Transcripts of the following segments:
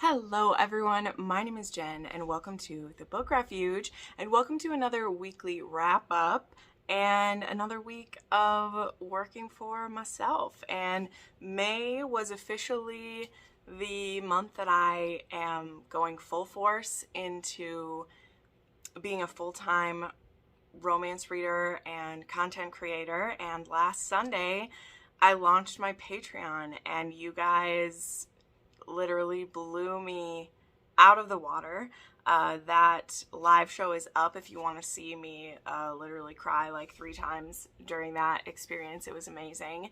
Hello everyone, my name is Jen and welcome to the Book Refuge and welcome to another weekly wrap up and another week of working for myself. And May was officially the month that I am going full force into being a full-time romance reader and content creator, and last Sunday I launched my Patreon and you guys literally blew me out of the water. That live show is up if you want to see me literally cry like 3 times during that experience. It was amazing.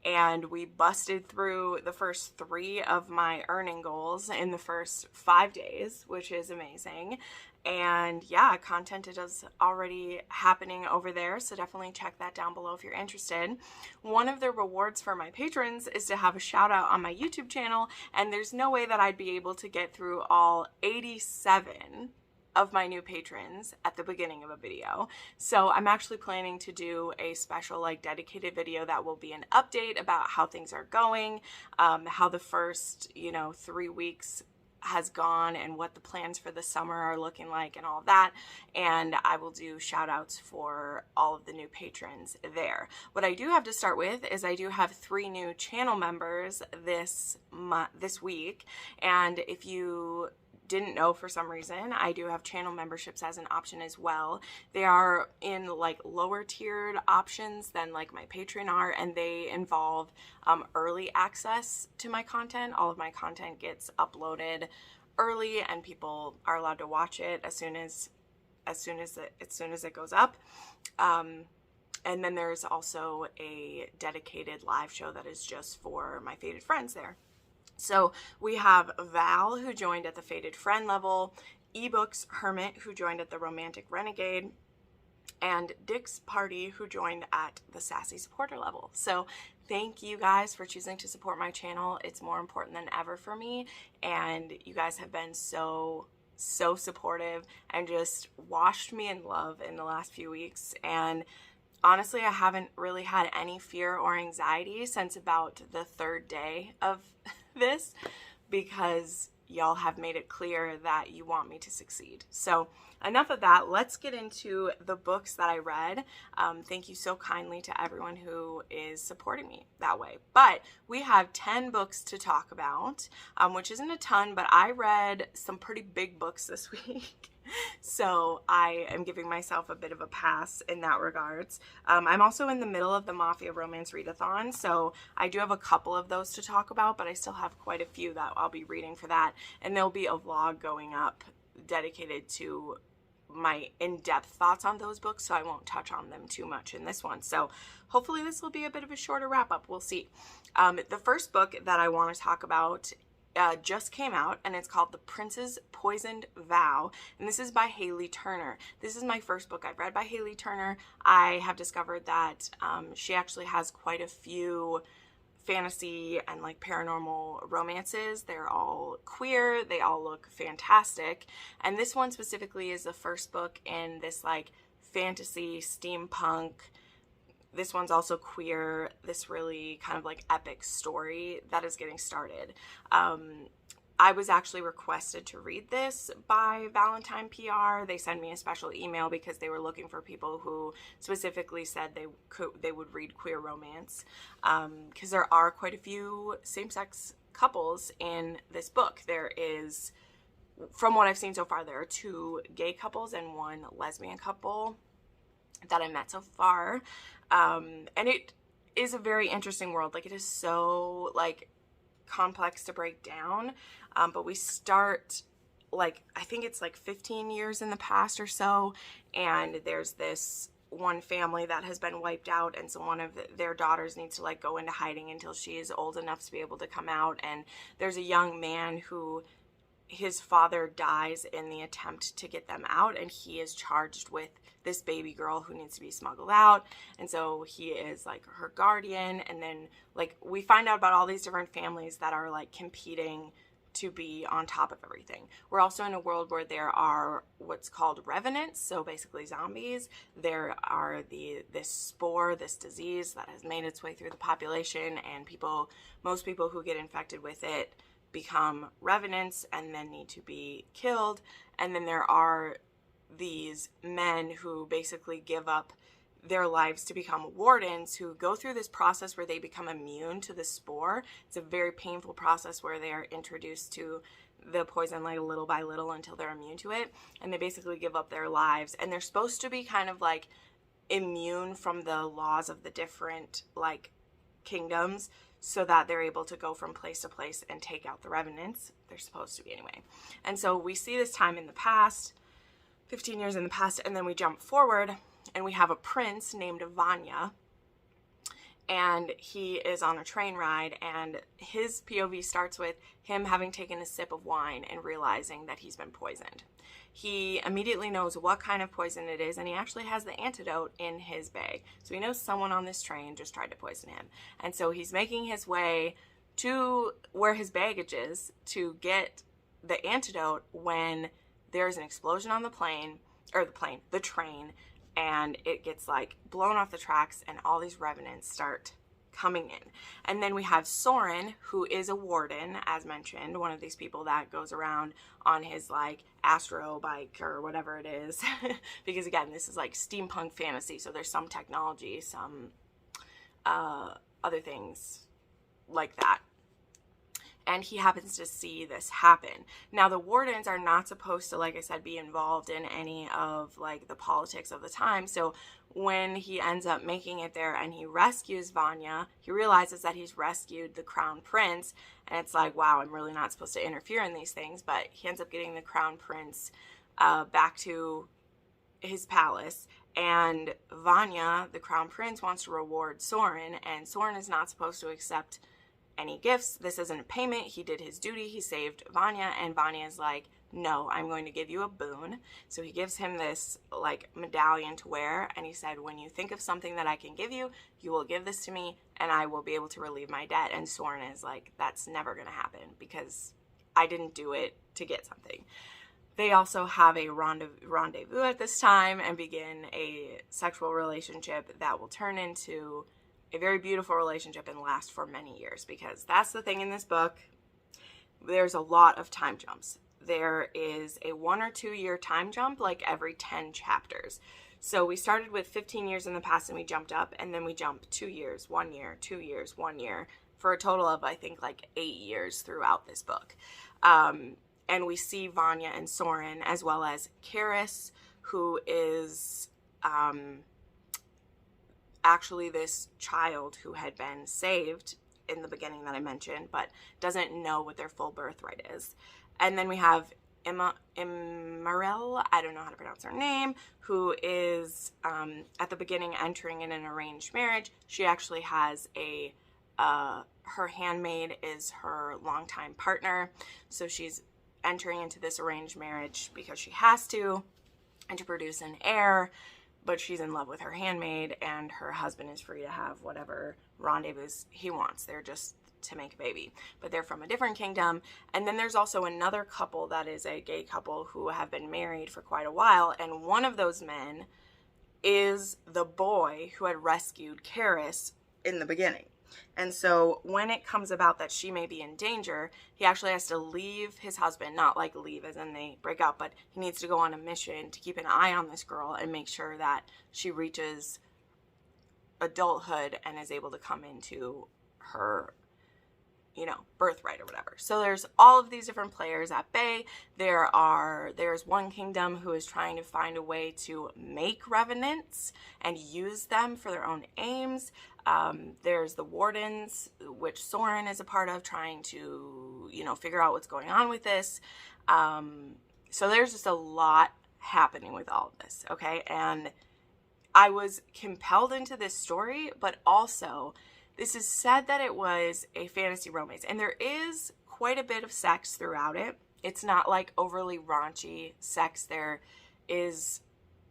And we busted through the first 3 of my earning goals in the first 5 days, which is amazing. And yeah, content is already happening over there, so definitely check that down below if you're interested. One of the rewards for my patrons is to have a shout out on my YouTube channel, and there's no way that I'd be able to get through all 87 of my new patrons at the beginning of a video. So I'm actually planning to do a special dedicated video that will be an update about how things are going, how the first 3 weeks has gone and what the plans for the summer are looking like and all of that. And I will do shout outs for all of the new patrons there. What I do have to start with is I do have 3 new channel members this week. And if you didn't know for some reason, I do have channel memberships as an option as well. They are in lower tiered options than my Patreon are, and they involve early access to my content. All of my content gets uploaded early and people are allowed to watch it as soon as it goes up. And then there's also a dedicated live show that is just for my fated friends there. So we have Val, who joined at the Fated Friend level, eBooks Hermit, who joined at the Romantic Renegade, and Dick's Party, who joined at the Sassy Supporter level. So thank you guys for choosing to support my channel. It's more important than ever for me, and you guys have been so supportive and just washed me in love in the last few weeks. And honestly, I haven't really had any fear or anxiety since about the 3rd day of this, because y'all have made it clear that you want me to succeed. So enough of that. Let's get into the books that I read. Thank you so kindly to everyone who is supporting me that way. But we have 10 books to talk about, which isn't a ton, but I read some pretty big books this week. So I am giving myself a bit of a pass in that regards. I'm also in the middle of the Mafia Romance Readathon, so I do have a couple of those to talk about, but I still have quite a few that I'll be reading for that. And there'll be a vlog going up dedicated to my in-depth thoughts on those books, so I won't touch on them too much in this one. So hopefully this will be a bit of a shorter wrap-up. We'll see. The first book that I want to talk about just came out, and it's called The Princes Poisoned Vow, and this is by Haley Turner. This is my first book I've read by Haley Turner. I have discovered that she actually has quite a few fantasy and paranormal romances. They're all queer, they all look fantastic, and this one specifically is the first book in this fantasy steampunk. This one's also queer, this really kind of epic story that is getting started. I was actually requested to read this by Valentine PR. They sent me a special email because they were looking for people who specifically said they would read queer romance, because there are quite a few same-sex couples in this book. There is, from what I've seen so far, there are 2 gay couples and 1 lesbian couple that I met so far. And it is a very interesting world. It is so complex to break down, but we start I think it's 15 years in the past or so, and there's this one family that has been wiped out, and so one of their daughters needs to go into hiding until she is old enough to be able to come out. And there's a young man who his father dies in the attempt to get them out, and he is charged with this baby girl who needs to be smuggled out, and so he is her guardian. And then we find out about all these different families that are competing to be on top of everything. We're also in a world where there are what's called revenants, so basically zombies. There are this spore, this disease that has made its way through the population, and most people who get infected with it become revenants and then need to be killed. And then there are these men who basically give up their lives to become wardens, who go through this process where they become immune to the spore. It's a very painful process where they are introduced to the poison like little by little until they're immune to it, and they basically give up their lives, and they're supposed to be kind of like immune from the laws of the different like kingdoms, so that they're able to go from place to place and take out the revenants. They're supposed to be anyway. And so we see this time in the past, 15 years in the past, and then we jump forward and we have a prince named Vanya, and he is on a train ride, and his POV starts with him having taken a sip of wine and realizing that he's been poisoned. He immediately knows what kind of poison it is, and he actually has the antidote in his bag. So he knows someone on this train just tried to poison him. And so he's making his way to where his baggage is to get the antidote when there's an explosion on the train, and it gets like blown off the tracks, and all these revenants start coming in. And then we have Soren, who is a warden, as mentioned, one of these people that goes around on his like astro bike or whatever it is. Because again, this is like steampunk fantasy, so there's some technology, some other things like that. And he happens to see this happen. Now, the wardens are not supposed to, like I said, be involved in any of like the politics of the time. So when he ends up making it there and he rescues Vanya, he realizes that he's rescued the crown prince. And it's like, wow, I'm really not supposed to interfere in these things. But he ends up getting the crown prince back to his palace. And Vanya, the crown prince, wants to reward Soren. And Soren is not supposed to accept any gifts. This isn't a payment. He did his duty. He saved Vanya, and Vanya is like, no, I'm going to give you a boon. So he gives him this like medallion to wear, and he said, when you think of something that I can give you, you will give this to me and I will be able to relieve my debt. And Soren is like, that's never going to happen because I didn't do it to get something. They also have a rendezvous at this time and begin a sexual relationship that will turn into a very beautiful relationship and last for many years, because that's the thing in this book. There's a lot of time jumps. There is a 1 or 2 year time jump like every 10 chapters. So we started with 15 years in the past and we jumped up, and then we jumped 2 years, 1 year, 2 years, 1 year, for a total of I think like 8 years throughout this book. And we see Vanya and Soren, as well as Karis, who is actually this child who had been saved in the beginning that I mentioned, but doesn't know what their full birthright is. And then we have Immarel, I don't know how to pronounce her name, who is at the beginning entering in an arranged marriage. She actually has her handmaid is her longtime partner, so she's entering into this arranged marriage because she has to, and to produce an heir. But she's in love with her handmaid, and her husband is free to have whatever rendezvous he wants. They're just to make a baby, but they're from a different kingdom. And then there's also another couple that is a gay couple who have been married for quite a while, and one of those men is the boy who had rescued Karis in the beginning. And so when it comes about that she may be in danger, he actually has to leave his husband, not like leave as in they break up, but he needs to go on a mission to keep an eye on this girl and make sure that she reaches adulthood and is able to come into her, birthright or whatever. So there's all of these different players at bay. There's one kingdom who is trying to find a way to make revenants and use them for their own aims. There's the wardens, which Soren is a part of, trying to, figure out what's going on with this. So there's just a lot happening with all of this, okay? And I was compelled into this story, but also this is said that it was a fantasy romance, and there is quite a bit of sex throughout it. It's not like overly raunchy sex. There is,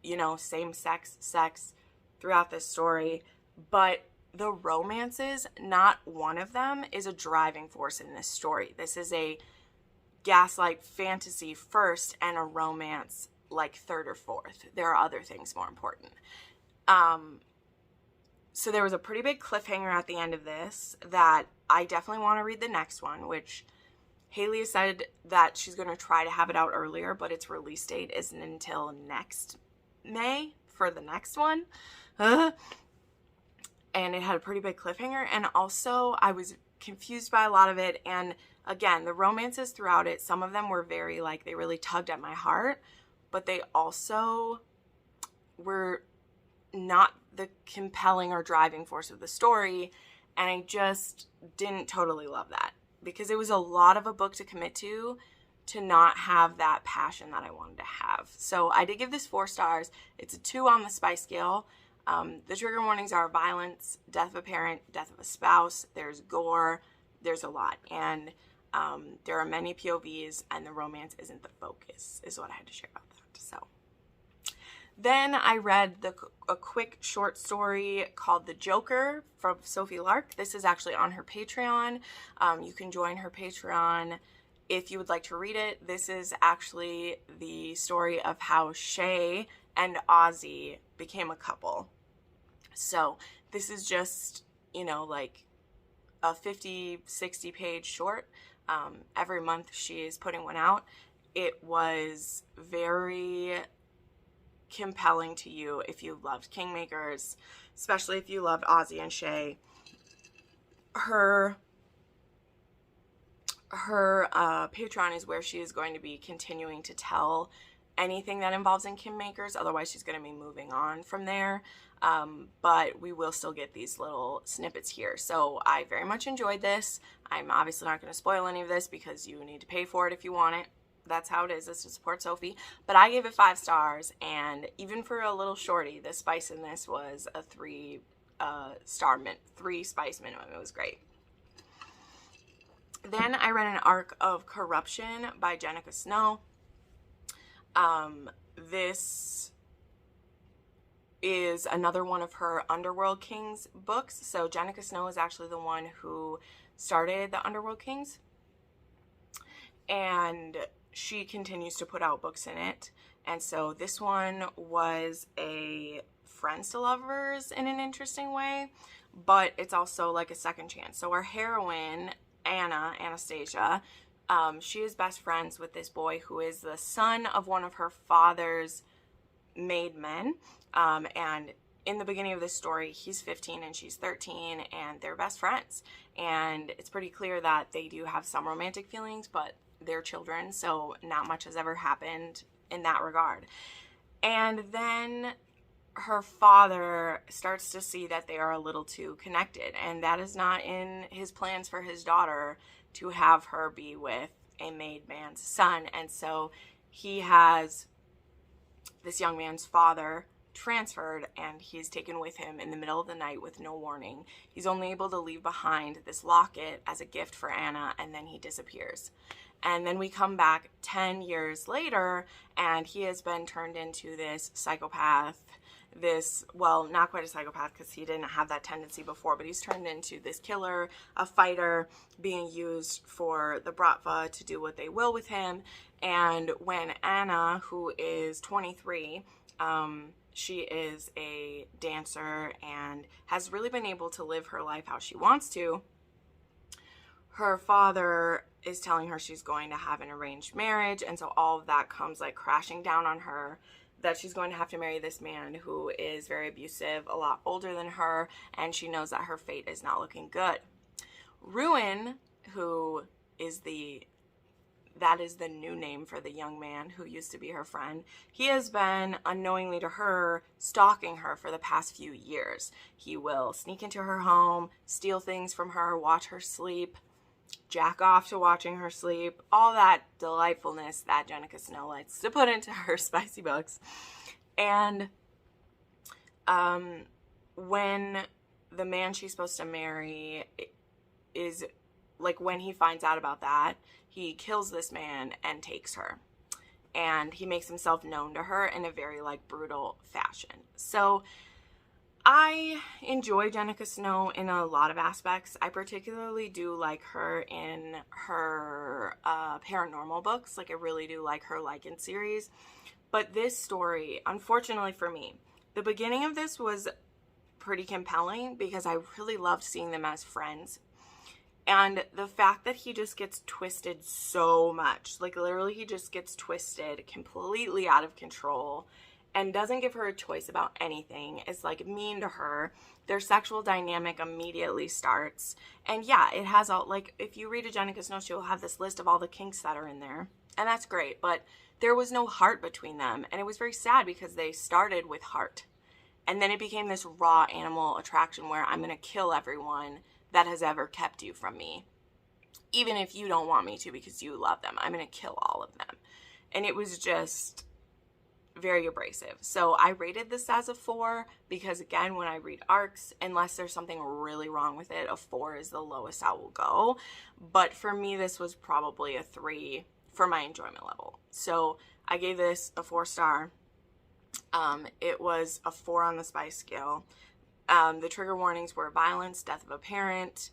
same-sex sex throughout this story, but the romances, not one of them is a driving force in this story. This is a gaslight fantasy first and a romance like third or fourth. There are other things more important. So there was a pretty big cliffhanger at the end of this that I definitely want to read the next one, which Haley has said that she's going to try to have it out earlier, but its release date isn't until next May for the next one. And it had a pretty big cliffhanger. And also, I was confused by a lot of it. And again, the romances throughout it, some of them were very, like, they really tugged at my heart, but they also were not the compelling or driving force of the story. And I just didn't totally love that, because it was a lot of a book to commit to not have that passion that I wanted to have. So I did give this 4 stars. It's a 2 on the spice scale. The trigger warnings are violence, death of a parent, death of a spouse, there's gore, there's a lot. And there are many POVs, and the romance isn't the focus, is what I had to share about that. So then I read a quick short story called The Joker from Sophie Lark. This is actually on her Patreon. You can join her Patreon if you would like to read it. This is actually the story of how Shay and Ozzy became a couple. So this is just, you know, like a 50, 60 page short. Every month she is putting one out. It was very compelling to you if you loved Kingmakers, especially if you loved Ozzy and Shay. Her Patreon is where she is going to be continuing to tell anything that involves in Kingmakers. Otherwise, she's going to be moving on from there. But we will still get these little snippets here. So I very much enjoyed this. I'm obviously not going to spoil any of this because you need to pay for it if you want it. That's how it is. It's to support Sophie. But I gave it 5 stars. And even for a little shorty, the spice in this was a 3 spice minimum. It was great. Then I read an arc of Corruption by Jennifer Snow. This is another one of her Underworld Kings books. So Jennifer Snow is actually the one who started the Underworld Kings, and she continues to put out books in it. And so this one was a friends to lovers in an interesting way, but it's also like a second chance. So our heroine, Anastasia, she is best friends with this boy who is the son of one of her father's made men. And in the beginning of this story, he's 15 and she's 13, and they're best friends. And it's pretty clear that they do have some romantic feelings, but they're children, so not much has ever happened in that regard. And then her father starts to see that they are a little too connected, and that is not in his plans for his daughter to have her be with a made man's son. And so he has this young man's father transferred, and he's taken with him in the middle of the night with no warning. He's only able to leave behind this locket as a gift for Anna, and then he disappears. And then we come back 10 years later, and he has been turned into this psychopath, well, not quite a psychopath because he didn't have that tendency before, but he's turned into this killer, a fighter, being used for the Bratva to do what they will with him. And when Anna, who is 23, she is a dancer and has really been able to live her life how she wants to, her father is telling her she's going to have an arranged marriage, and so all of that comes like crashing down on her, that she's going to have to marry this man who is very abusive, a lot older than her, and she knows that her fate is not looking good. Ruin, who is that is the new name for the young man who used to be her friend, he has been, unknowingly to her, stalking her for the past few years. He will sneak into her home, steal things from her, watch her sleep, jack off to watching her sleep, all that delightfulness that Jennifer Snow likes to put into her spicy books. And when the man she's supposed to marry is, like, when he finds out about that, he kills this man and takes her. And he makes himself known to her in a very, like, brutal fashion. So I enjoy Jennifer Snow in a lot of aspects. I particularly do like her in her paranormal books. Like, I really do like her Lycan series. But this story, unfortunately for me, the beginning of this was pretty compelling because I really loved seeing them as friends. And the fact that he just gets twisted so much, like literally he just gets twisted completely out of control and doesn't give her a choice about anything, is like mean to her. Their sexual dynamic immediately starts. And yeah, it has all, like, if you read a Jenica's notes, you'll have this list of all the kinks that are in there. And that's great, but there was no heart between them. And it was very sad because they started with heart. And then it became this raw animal attraction where I'm going to kill everyone that has ever kept you from me. Even if you don't want me to because you love them, I'm going to kill all of them. And it was just very abrasive. So I rated this as a 4 because, again, when I read arcs, unless there's something really wrong with it, a 4 is the lowest I will go. But for me, this was probably a 3 for my enjoyment level. So I gave this a 4-star. It was a 4 on the spice scale. The trigger warnings were violence, death of a parent,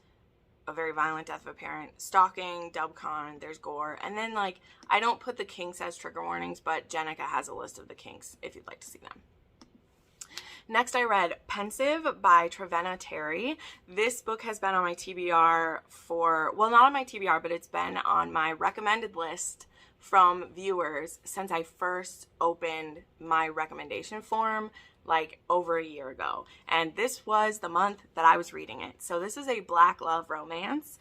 a very violent death of a parent, stalking, dubcon, there's gore. And then, like, I don't put the kinks as trigger warnings, but Jenica has a list of the kinks if you'd like to see them. Next, I read Pensive by Trevenna Terry. This book has been on my TBR for, well, not on my TBR, but it's been on my recommended list from viewers since I first opened my recommendation form, like over a year ago. And this was the month that I was reading it. So this is a Black love romance.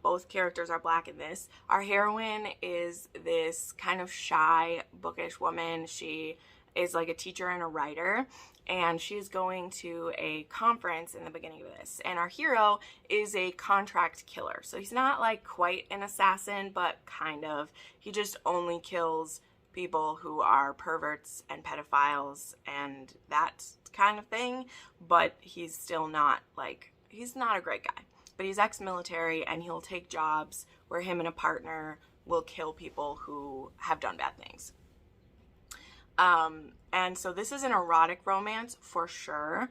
Both characters are Black in this. Our heroine is this kind of shy, bookish woman. She is like a teacher and a writer, and she's going to a conference in the beginning of this. And our hero is a contract killer. So he's not like quite an assassin, but kind of. He just only kills people who are perverts and pedophiles and that kind of thing. But he's still not like, he's not a great guy. But he's ex-military, and he'll take jobs where him and a partner will kill people who have done bad things. And so this is an erotic romance for sure,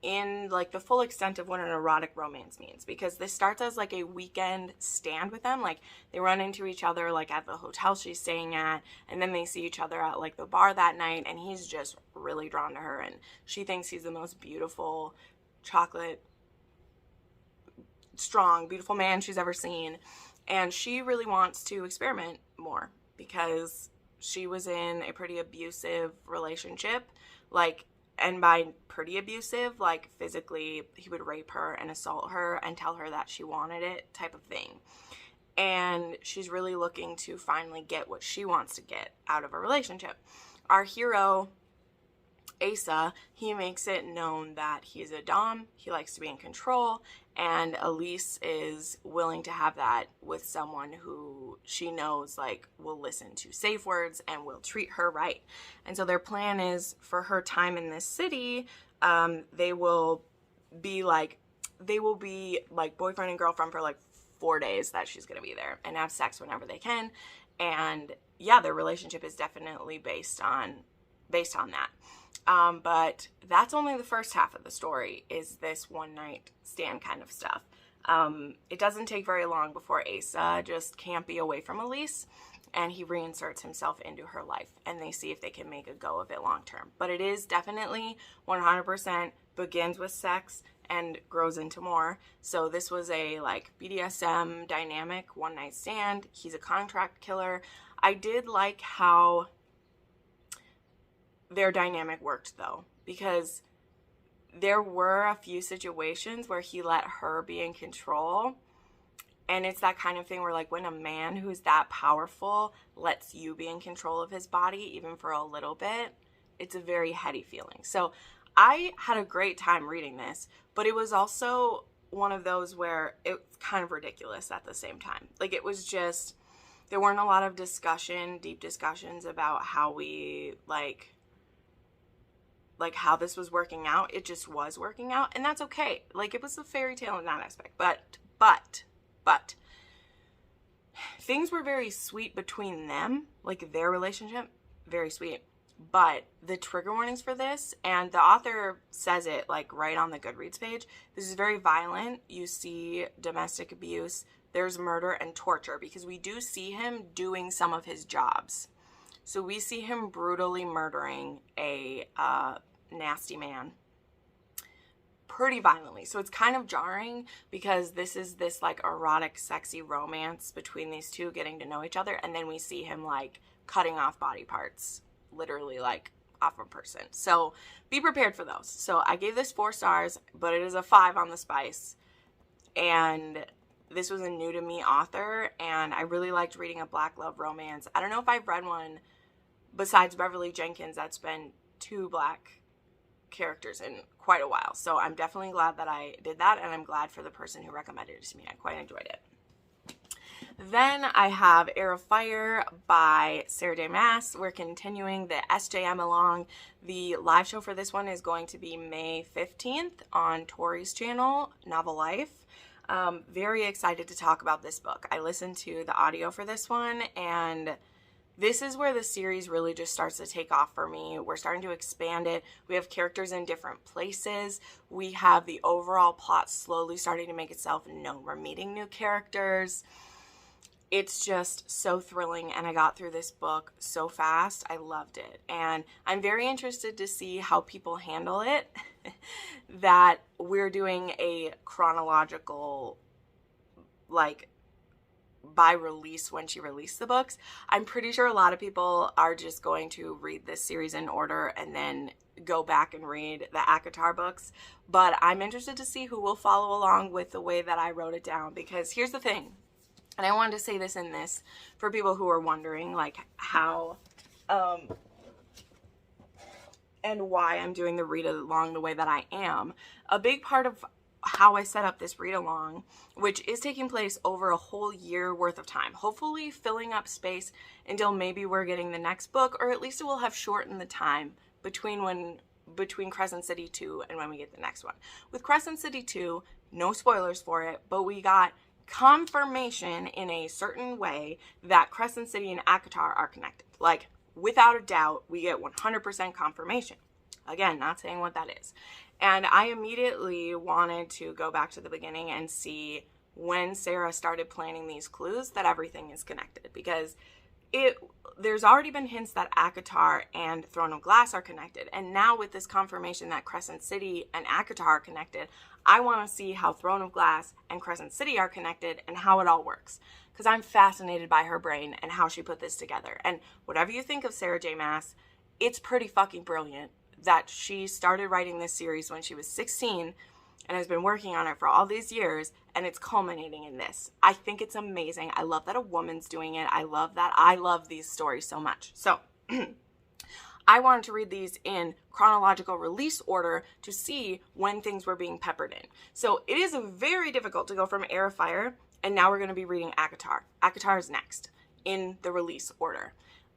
in like the full extent of what an erotic romance means, because this starts as like a weekend stand with them. Like they run into each other like at the hotel she's staying at, and then they see each other at like the bar that night, and he's just really drawn to her, and she thinks he's the most beautiful, chocolate, strong, beautiful man she's ever seen. And she really wants to experiment more because she was in a pretty abusive relationship, like, and by pretty abusive, like physically, he would rape her and assault her and tell her that she wanted it type of thing. And she's really looking to finally get what she wants to get out of a relationship. Our hero, Asa, he makes it known that he's a dom, he likes to be in control, and Elise is willing to have that with someone who she knows like will listen to safe words and will treat her right. And so their plan is for her time in this city, they will be like boyfriend and girlfriend for like 4 days that she's gonna be there, and have sex whenever they can. And yeah, their relationship is definitely based on that. But that's only the first half of the story, is this one night stand kind of stuff. It doesn't take very long before Asa just can't be away from Elise, and he reinserts himself into her life, and they see if they can make a go of it long term. But it is definitely 100% begins with sex and grows into more. So this was a like BDSM dynamic one night stand. He's a contract killer. I did like how their dynamic worked though, because there were a few situations where he let her be in control, and it's that kind of thing where like when a man who's that powerful lets you be in control of his body even for a little bit, it's a very heady feeling. So I had a great time reading this, but it was also one of those where it's kind of ridiculous at the same time. Like it was just, there weren't a lot of deep discussions about how we like how this was working out. It just was working out, and that's okay. Like it was a fairy tale in that aspect, but things were very sweet between them, like their relationship, very sweet. But the trigger warnings for this, and the author says it like right on the Goodreads page, this is very violent. You see domestic abuse, there's murder and torture, because we do see him doing some of his jobs. So we see him brutally murdering a nasty man. pretty violently. So it's kind of jarring because this is this like erotic, sexy romance between these two getting to know each other. And then we see him like cutting off body parts, literally like off a person. So be prepared for those. So I gave this 4 stars, but it is a 5 on the spice. And this was a new to me author, and I really liked reading a black love romance. I don't know if I've read one besides Beverly Jenkins that's been 2 black characters in quite a while. So I'm definitely glad that I did that, and I'm glad for the person who recommended it to me. I quite enjoyed it. Then I have Heir of Fire by Sarah J. Maas. We're continuing the SJM along. The live show for this one is going to be May 15th on Tori's channel, Novel Life. Very excited to talk about this book. I listened to the audio for this one, and this is where the series really just starts to take off for me. We're starting to expand it. We have characters in different places. We have the overall plot slowly starting to make itself known. We're meeting new characters. It's just so thrilling, and I got through this book so fast. I loved it, and I'm very interested to see how people handle it, that we're doing a chronological, like, by release when she released the books. I'm pretty sure a lot of people are just going to read this series in order and then go back and read the ACOTAR books, but I'm interested to see who will follow along with the way that I wrote it down, because here's the thing. And I wanted to say this in this for people who are wondering, like, how and why I'm doing the read along the way that I am. A big part of how I set up this read along, which is taking place over a whole year worth of time, hopefully filling up space until maybe we're getting the next book, or at least it will have shortened the time between Crescent City 2 and when we get the next one. With Crescent City 2, no spoilers for it, but we got confirmation in a certain way that Crescent City and ACOTAR are connected. Like, without a doubt, we get 100% confirmation. Again, not saying what that is. And I immediately wanted to go back to the beginning and see when Sarah started planting these clues that everything is connected, because there's already been hints that ACOTAR and Throne of Glass are connected, and now with this confirmation that Crescent City and ACOTAR are connected, I want to see how Throne of Glass and Crescent City are connected and how it all works, because I'm fascinated by her brain and how she put this together. And whatever you think of Sarah J. Maas, it's pretty fucking brilliant that she started writing this series when she was 16 and has been working on it for all these years, and it's culminating in this. I think it's amazing. I love that a woman's doing it. I love these stories so much. So I wanted to read these in chronological release order to see when things were being peppered in. So it is very difficult to go from Heir of Fire, and now we're going to be reading ACOTAR. ACOTAR is next in the release order.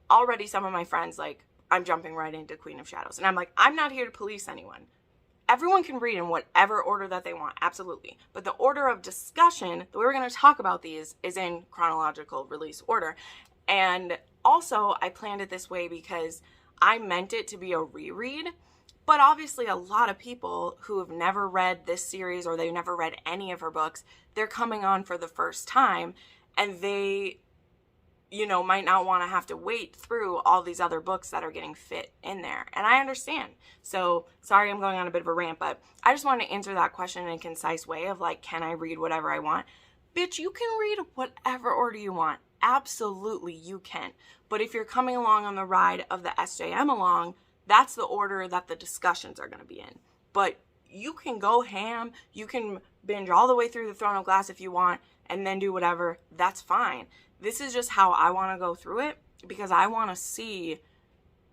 Already some of my friends, like, I'm jumping right into Queen of Shadows, and I'm like, I'm not here to police anyone. Everyone can read in whatever order that they want, absolutely. But the order of discussion, the way we're going to talk about these, is in chronological release order. And also, I planned it this way because I meant it to be a reread. But obviously, a lot of people who have never read this series, or they've never read any of her books, they're coming on for the first time, and they, you know, might not want to have to wait through all these other books that are getting fit in there. And I understand. So, sorry I'm going on a bit of a rant, but I just want to answer that question in a concise way of, like, can I read whatever I want? Bitch, you can read whatever order you want. Absolutely, you can. But if you're coming along on the ride of the SJM along, that's the order that the discussions are going to be in. But you can go ham. You can binge all the way through the Throne of Glass if you want, and then do whatever. That's fine. This is just how I want to go through it, because I want to see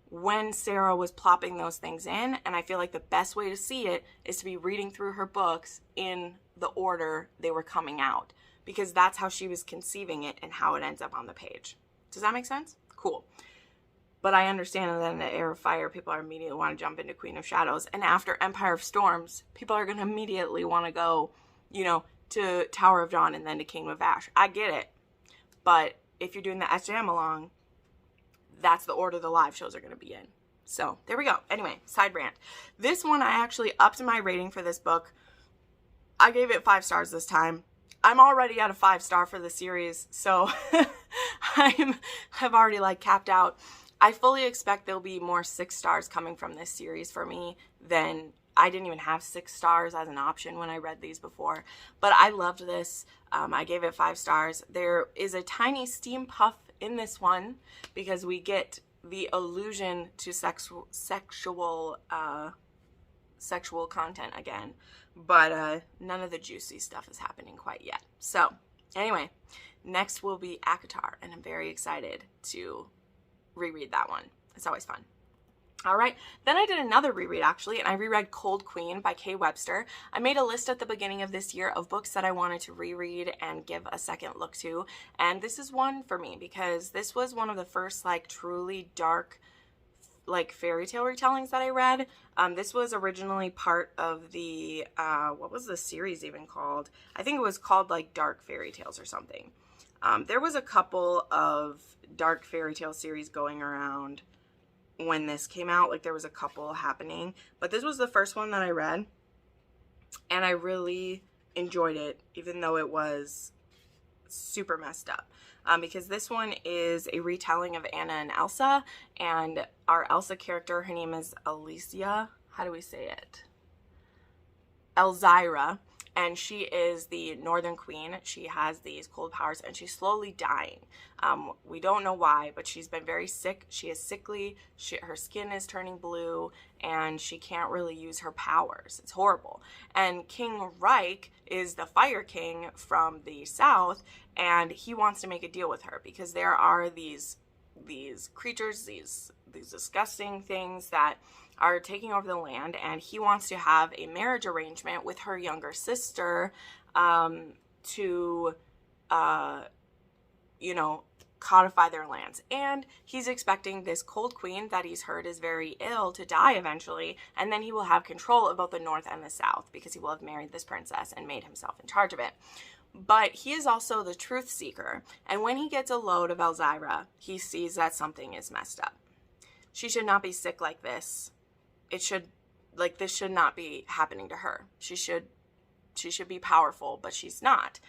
when Sarah was plopping those things in, and I feel like the best way to see it is to be reading through her books in the order they were coming out, because that's how she was conceiving it and how it ends up on the page. Does that make sense? Cool. But I understand that in the Heir of Fire, people are immediately want to jump into Queen of Shadows, and after Empire of Storms, people are going to immediately want to go, you know, to Tower of Dawn and then to Kingdom of Ash. I get it. But if you're doing the SJM along, that's the order the live shows are going to be in. So there we go. Anyway, side rant. This one, I actually upped my rating for this book. I gave it 5 stars this time. I'm already at a 5-star for the series, so I've already like capped out. I fully expect there'll be more 6 stars coming from this series for me than I didn't even have 6 stars as an option when I read these before, but I loved this. I gave it 5 stars. There is a tiny steam puff in this one because we get the allusion to sexual content again, but none of the juicy stuff is happening quite yet. So anyway, next will be ACOTAR, and I'm very excited to reread that one. It's always fun. All right, then I did another reread actually, and I reread Cold Queen by Kay Webster. I made a list at the beginning of this year of books that I wanted to reread and give a second look to, and this is one for me because this was one of the first like truly dark like fairy tale retellings that I read. This was originally part of the, what was the series even called? I think it was called like Dark Fairy Tales or something. There was a couple of dark fairy tale series going around when this came out. Like there was a couple happening, but this was the first one that I read, and I really enjoyed it, even though it was super messed up. Because this one is a retelling of Anna and Elsa, and our Elsa character, her name is Alicia. How do we say it? Elzira. And she is the Northern Queen. She has these cold powers, and she's slowly dying. We don't know why, but she's been very sick. She is sickly. Her skin is turning blue, and she can't really use her powers. It's horrible. And King Reich is the Fire King from the South, and he wants to make a deal with her because there are these creatures, these disgusting things that are taking over the land, and he wants to have a marriage arrangement with her younger sister to you know, codify their lands. And he's expecting this Cold Queen that he's heard is very ill to die eventually, and then he will have control of both the North and the South because he will have married this princess and made himself in charge of it. But he is also the truth seeker, and when he gets a load of Elzira, he sees that something is messed up. She should not be sick like this. This should not be happening to her. She should be powerful, but she's not.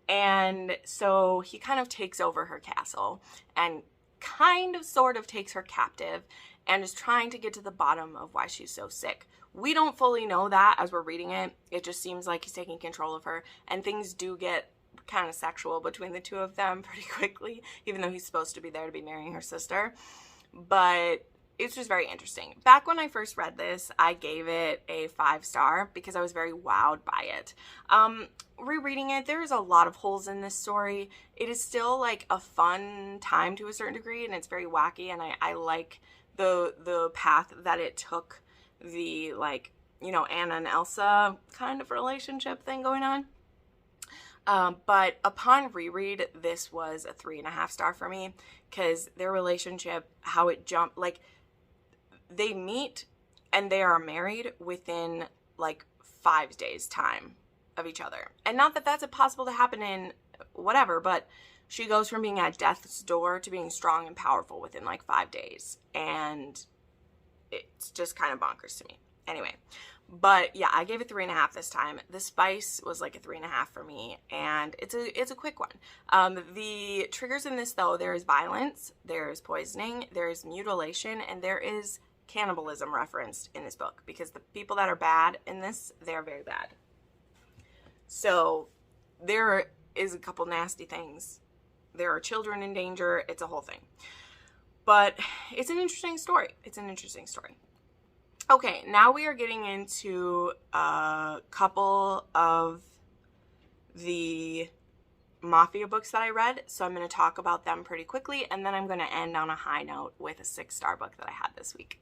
And so he kind of takes over her castle and kind of sort of takes her captive and is trying to get to the bottom of why she's so sick. We don't fully know that as we're reading it. It just seems like he's taking control of her, and things do get kind of sexual between the two of them pretty quickly, even though he's supposed to be there to be marrying her sister. But it's just very interesting. Back when I first read this, I gave it a 5-star because I was very wowed by it. Rereading it, there's a lot of holes in this story. It is still like a fun time to a certain degree, and it's very wacky, and I like the path that it took, the like, you know, Anna and Elsa kind of relationship thing going on. But upon reread, this was a 3.5 star for me because their relationship, how it jumped, like they meet and they are married within like 5 days time of each other. And not that that's impossible to happen in whatever, but she goes from being at death's door to being strong and powerful within like 5 days. And it's just kind of bonkers to me. Anyway, but yeah, I gave it 3.5 this time. The spice was like a 3.5 for me, and it's a quick one. The triggers in this though, there is violence, there is poisoning, there is mutilation, and there is cannibalism referenced in this book because the people that are bad in this, they're very bad. So there is a couple nasty things. There are children in danger. It's a whole thing. But it's an interesting story. It's an interesting story. Okay, now we are getting into a couple of the mafia books that I read. So I'm going to talk about them pretty quickly, and then I'm going to end on a high note with a 6-star book that I had this week.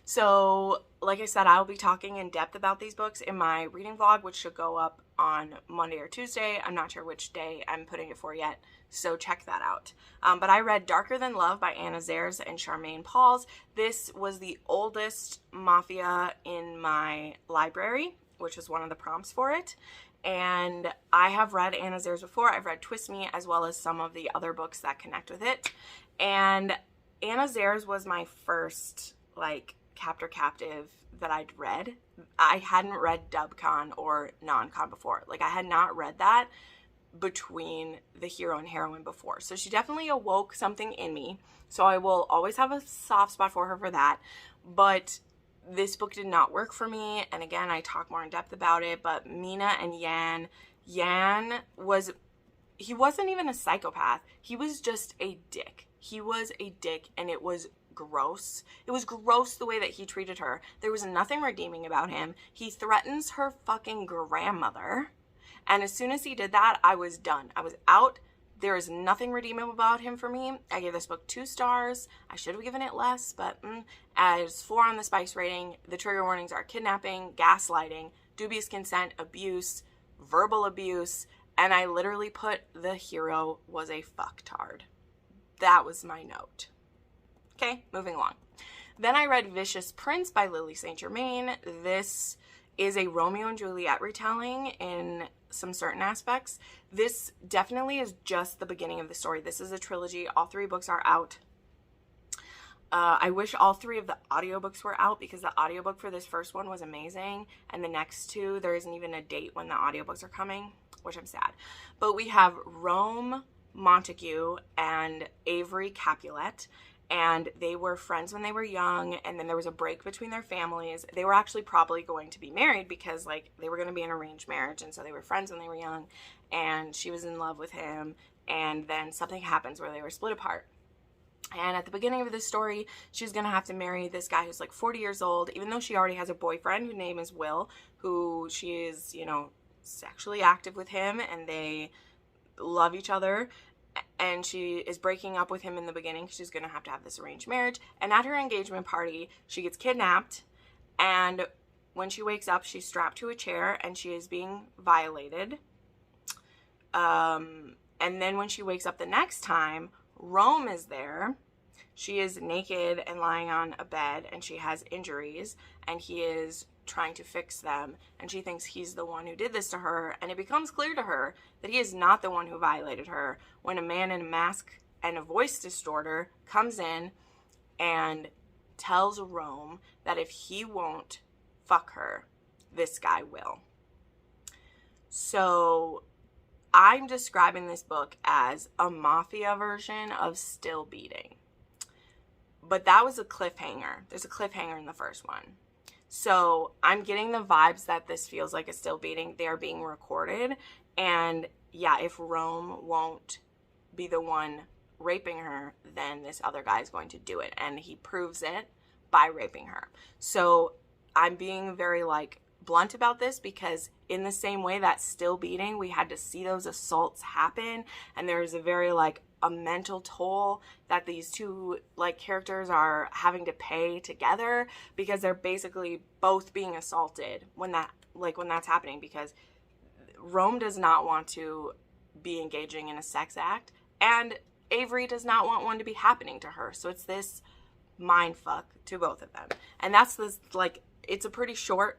So, like I said, I'll be talking in depth about these books in my reading vlog, which should go up on Monday or Tuesday. I'm not sure which day I'm putting it for yet, so check that out. But I read Darker Than Love by Anna Zares and Charmaine Pauls. This was the oldest mafia in my library, which was one of the prompts for it. And I have read Anna Zares before. I've read Twist Me, as well as some of the other books that connect with it. And Anna Zares was my first, like, captive that I'd read. I hadn't read Dubcon or Non-Con before. Like, I had not read that between the hero and heroine before. So she definitely awoke something in me. So I will always have a soft spot for her for that. But this book did not work for me. And again, I talk more in depth about it, but Mina and Yan he wasn't even a psychopath. He was just a dick. He was a dick, and it was gross. It was gross the way that he treated her. There was nothing redeeming about him. He threatens her fucking grandmother. And as soon as he did that, I was done. I was out. There is nothing redeemable about him for me. I gave this book 2 stars. I should have given it less, but as 4 on the Spice rating. The trigger warnings are kidnapping, gaslighting, dubious consent, abuse, verbal abuse, and I literally put the hero was a fucktard. That was my note. Okay, moving along. Then I read Vicious Prince by Lily St. Germain. This is a Romeo and Juliet retelling in some certain aspects. This definitely is just the beginning of the story. This is a trilogy. All 3 books are out. I wish all 3 of the audiobooks were out, because the audiobook for this first one was amazing, and the next 2, there isn't even a date when the audiobooks are coming, which I'm sad. But we have Rome Montague and Avery Capulet, and they were friends when they were young, and then there was a break between their families. They were actually probably going to be married, because like they were going to be an arranged marriage, and so they were friends when they were young, and she was in love with him, and then something happens where they were split apart. And at the beginning of this story, she's going to have to marry this guy who's like 40 years old, even though she already has a boyfriend whose name is Will, who she is, you know, sexually active with him, and they love each other. And she is breaking up with him in the beginning. She's going to have this arranged marriage. And at her engagement party, she gets kidnapped. And when she wakes up, she's strapped to a chair and she is being violated. And then when she wakes up the next time, Rome is there. She is naked and lying on a bed, and she has injuries, and he is trying to fix them, and she thinks he's the one who did this to her, and it becomes clear to her that he is not the one who violated her when a man in a mask and a voice distorter comes in and tells Rome that if he won't fuck her, this guy will. So I'm describing this book as a mafia version of Still Beating. But that was a cliffhanger. There's a cliffhanger in the first one. So I'm getting the vibes that this feels like a Still Beating. They are being recorded. And yeah, if Rome won't be the one raping her, then this other guy is going to do it. And he proves it by raping her. So I'm being very like blunt about this, because in the same way that Still Beating, we had to see those assaults happen, and there's a very like a mental toll that these two like characters are having to pay together, because they're basically both being assaulted when that's happening, because Rome does not want to be engaging in a sex act, and Avery does not want one to be happening to her. So it's this mind fuck to both of them. And that's this, like, it's a pretty short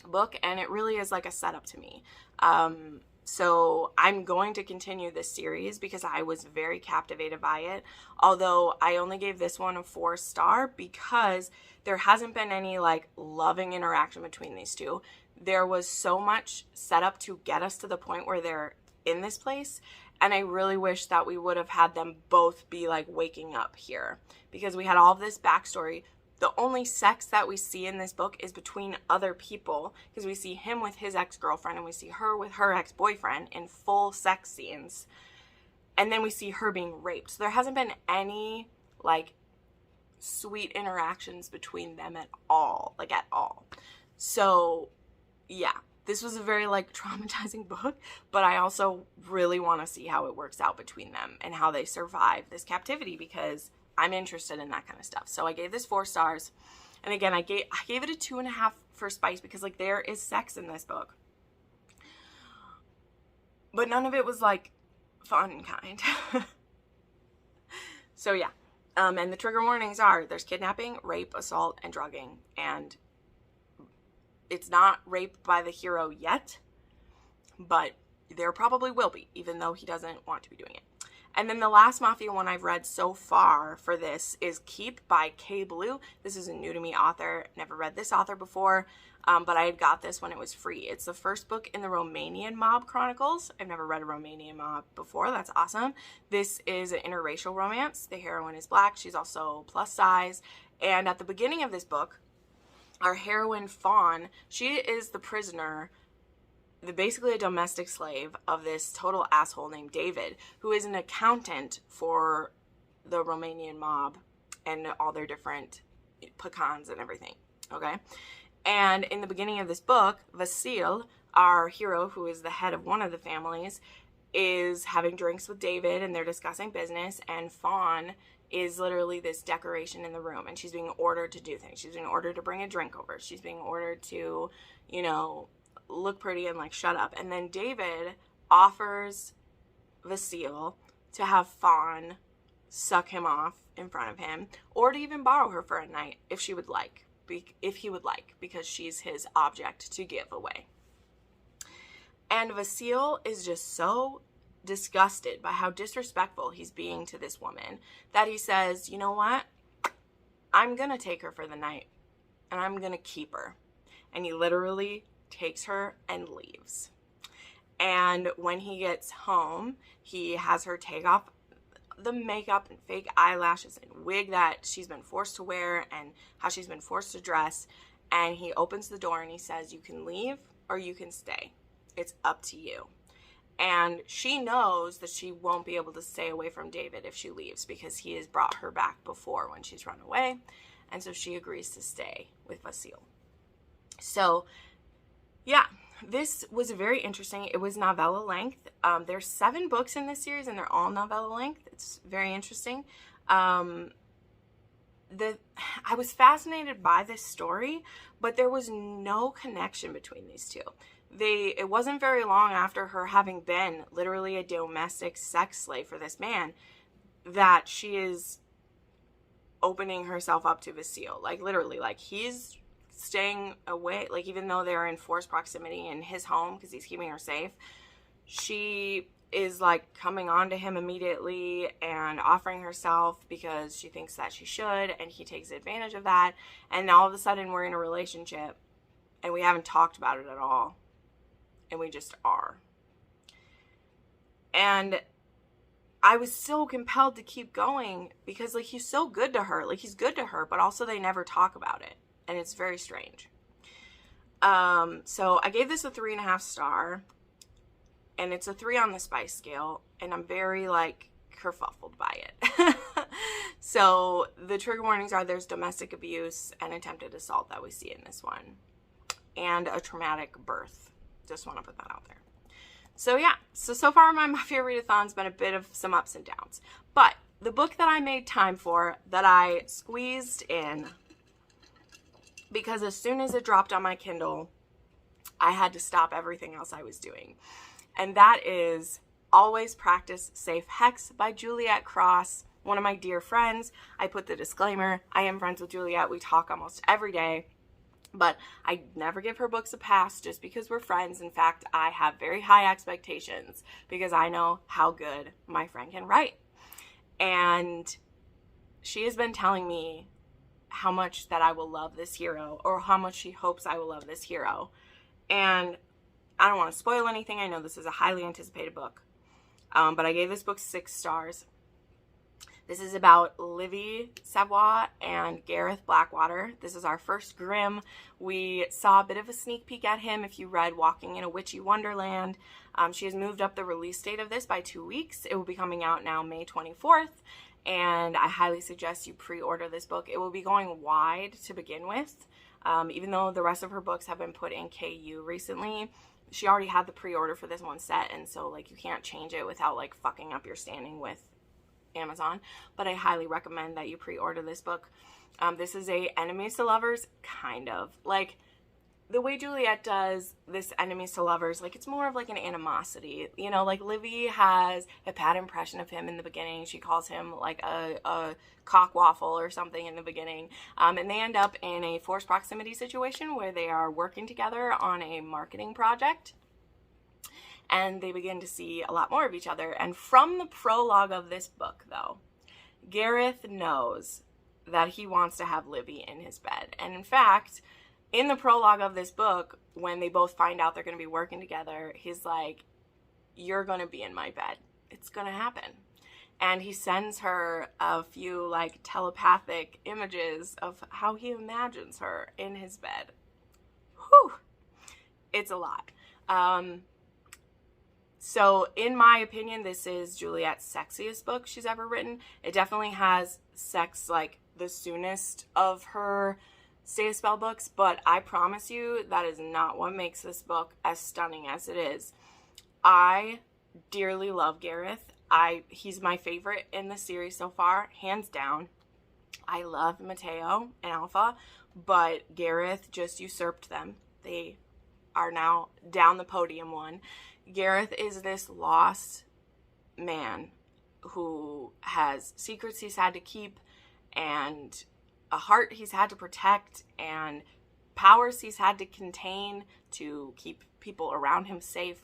book, and it really is like a setup to me. So I'm going to continue this series because I was very captivated by it. Although I only gave this one a 4-star because there hasn't been any like loving interaction between these two. There was so much set up to get us to the point where they're in this place. And I really wish that we would have had them both be like waking up here, because we had all of this backstory. The only sex that we see in this book is between other people, because we see him with his ex-girlfriend and we see her with her ex-boyfriend in full sex scenes. And then we see her being raped. So there hasn't been any like sweet interactions between them at all, like at all. So yeah, this was a very like traumatizing book, but I also really want to see how it works out between them and how they survive this captivity, because I'm interested in that kind of stuff. So I gave this 4 stars. And again, I gave it a 2.5 for spice, because like there is sex in this book. But none of it was like fun kind. So yeah. And the trigger warnings are there's kidnapping, rape, assault, and drugging. And it's not rape by the hero yet, but there probably will be, even though he doesn't want to be doing it. And then the last Mafia one I've read so far for this is Keep by K. Blue. This is a new to me author. Never read this author before, but I had got this when it was free. It's the first book in the Romanian Mob Chronicles. I've never read a Romanian mob before. That's awesome. This is an interracial romance. The heroine is black. She's also plus size. And at the beginning of this book, our heroine Fawn, she is the prisoner, basically a domestic slave of this total asshole named David, who is an accountant for the Romanian mob and all their different pecans and everything, okay? And in the beginning of this book, Vasil, our hero, who is the head of one of the families, is having drinks with David, and they're discussing business, and Fawn is literally this decoration in the room, and she's being ordered to do things. She's being ordered to bring a drink over. She's being ordered to, you know, look pretty and like shut up. And then David offers Vasil to have Fawn suck him off in front of him, or to even borrow her for a night if she would like, if he would like, because she's his object to give away. And Vasil is just so disgusted by how disrespectful he's being to this woman that he says, you know what? I'm gonna take her for the night, and I'm gonna keep her. And he literally takes her and leaves. And when he gets home, he has her take off the makeup and fake eyelashes and wig that she's been forced to wear and how she's been forced to dress. And he opens the door and he says, you can leave or you can stay. It's up to you. And she knows that she won't be able to stay away from David if she leaves, because he has brought her back before when she's run away. And so she agrees to stay with Vasil. So yeah, this was very interesting. It was novella length. There's 7 books in this series, and they're all novella length. It's very interesting. I was fascinated by this story, but there was no connection between these two. It wasn't very long after her having been literally a domestic sex slave for this man that she is opening herself up to Vasil. Like, literally, like, he's staying away, like, even though they're in forced proximity in his home because he's keeping her safe, she is like coming on to him immediately and offering herself because she thinks that she should, and he takes advantage of that. And now all of a sudden we're in a relationship and we haven't talked about it at all, and we just are. And I was so compelled to keep going because, like, he's so good to her. Like, he's good to her, but also they never talk about it. And it's very strange. So I gave this a 3.5 star, and it's a 3 on the spice scale, and I'm very, like, kerfuffled by it. So the trigger warnings are there's domestic abuse and attempted assault that we see in this one, and a traumatic birth. Just want to put that out there. So yeah, so far my Mafia readathon's been a bit of some ups and downs, but the book that I made time for, that I squeezed in, because as soon as it dropped on my Kindle, I had to stop everything else I was doing. And that is Always Practice Safe Hex by Juliet Cross, one of my dear friends. I put the disclaimer, I am friends with Juliet. We talk almost every day, but I never give her books a pass just because we're friends. In fact, I have very high expectations because I know how good my friend can write. And she has been telling me how much that I will love this hero, or how much she hopes I will love this hero. And I don't want to spoil anything. I know this is a highly anticipated book, but I gave this book 6 stars. This is about Livy Savoy and Gareth Blackwater. This is our first Grimm. We saw a bit of a sneak peek at him if you read Walking in a Witchy Wonderland. She has moved up the release date of this by 2 weeks. It will be coming out now May 24th. And I highly suggest you pre-order this book. It will be going wide to begin with. Even though the rest of her books have been put in KU recently, she already had the pre-order for this one set, and so, like, you can't change it without, like, fucking up your standing with Amazon. But I highly recommend that you pre-order this book. This is a enemies to lovers, kind of. Like, the way Juliet does this enemies to lovers, like, it's more of like an animosity. You know, like, Livy has a bad impression of him in the beginning. She calls him like a cock waffle or something in the beginning. And they end up in a forced proximity situation where they are working together on a marketing project. And they begin to see a lot more of each other. And from the prologue of this book, though, Gareth knows that he wants to have Livy in his bed. And in fact, in the prologue of this book, when they both find out they're going to be working together, he's like, you're going to be in my bed. It's going to happen. and he sends her a few like telepathic images of how he imagines her in his bed. Whew, it's a lot. So in my opinion, this is Juliet's sexiest book she's ever written. It definitely has sex like the soonest of her Stay a Spell books, but I promise you that is not what makes this book as stunning as it is. I dearly love Gareth. He's my favorite in the series so far, hands down. I love Mateo and Alpha, but Gareth just usurped them. They are now down the podium one. Gareth is this lost man who has secrets he's had to keep and a heart he's had to protect and powers he's had to contain to keep people around him safe.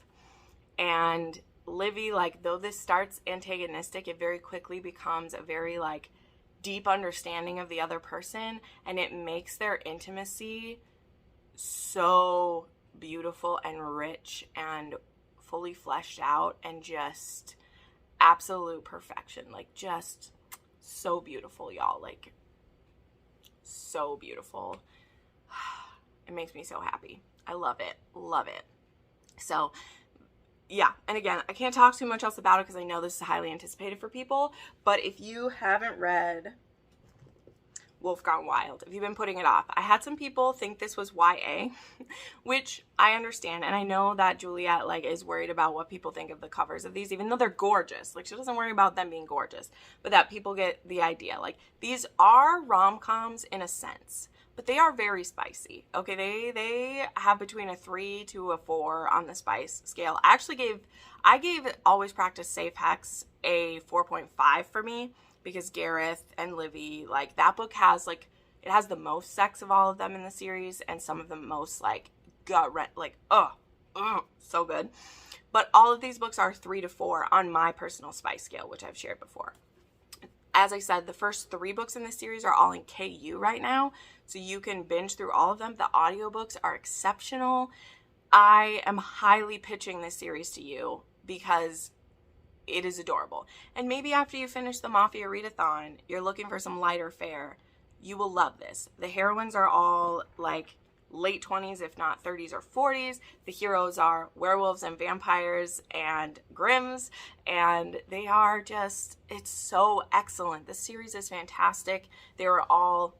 And Livy, like, though this starts antagonistic, it very quickly becomes a very like deep understanding of the other person, and it makes their intimacy so beautiful and rich and fully fleshed out and just absolute perfection. Like, just so beautiful, y'all. Like, so beautiful. It makes me so happy. I love it. Love it. So yeah, and again, I can't talk too much else about it because I know this is highly anticipated for people, but if you haven't read Wolf Gone Wild, if you've been putting it off, I had some people think this was YA, which I understand, and I know that Juliet like is worried about what people think of the covers of these, even though they're gorgeous. Like, she doesn't worry about them being gorgeous, but that people get the idea. Like, these are rom-coms in a sense, but they are very spicy. Okay, they have between a 3 to a 4 on the spice scale. I gave Always Practice Safe Hex a 4.5 for me, because Gareth and Livy, like, that book has like, it has the most sex of all of them in the series, and some of the most like gut wrench, like, so good. But all of these books are 3 to 4 on my personal spice scale, which I've shared before. As I said, the first 3 books in this series are all in KU right now, so you can binge through all of them. The audiobooks are exceptional. I am highly pitching this series to you because it is adorable. And maybe after you finish the Mafia readathon, you're looking for some lighter fare, you will love this. The heroines are all like late 20s, if not 30s or 40s. The heroes are werewolves and vampires and Grimms, and they are just, it's so excellent. This series is fantastic. They were all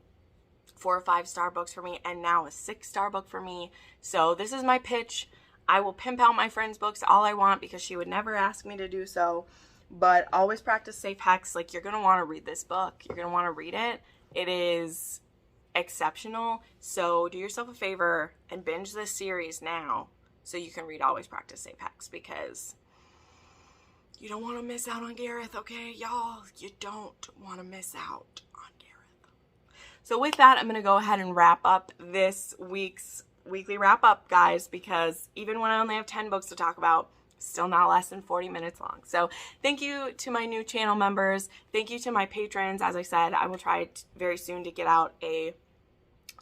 4 or 5-star books for me, and now a 6-star book for me. So this is my pitch. I will pimp out my friend's books all I want because she would never ask me to do so. But Always Practice Safe Hex, like, you're going to want to read this book. You're going to want to read it. It is exceptional. So do yourself a favor and binge this series now so you can read Always Practice Safe Hex, because you don't want to miss out on Gareth, okay, y'all? You don't want to miss out on Gareth. So with that, I'm going to go ahead and wrap up this week's weekly wrap up, guys, because even when I only have 10 books to talk about, still not less than 40 minutes long. So thank you to my new channel members. Thank you to my patrons. As I said, I will try very soon to get out a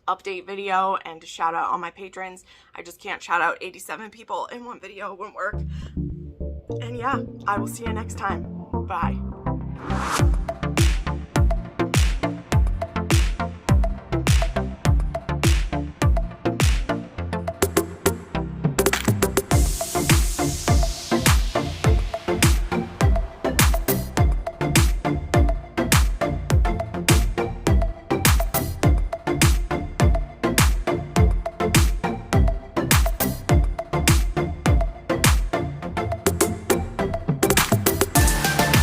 update video and to shout out all my patrons. I just can't shout out 87 people in one video. It won't work. And yeah, I will see you next time. Bye.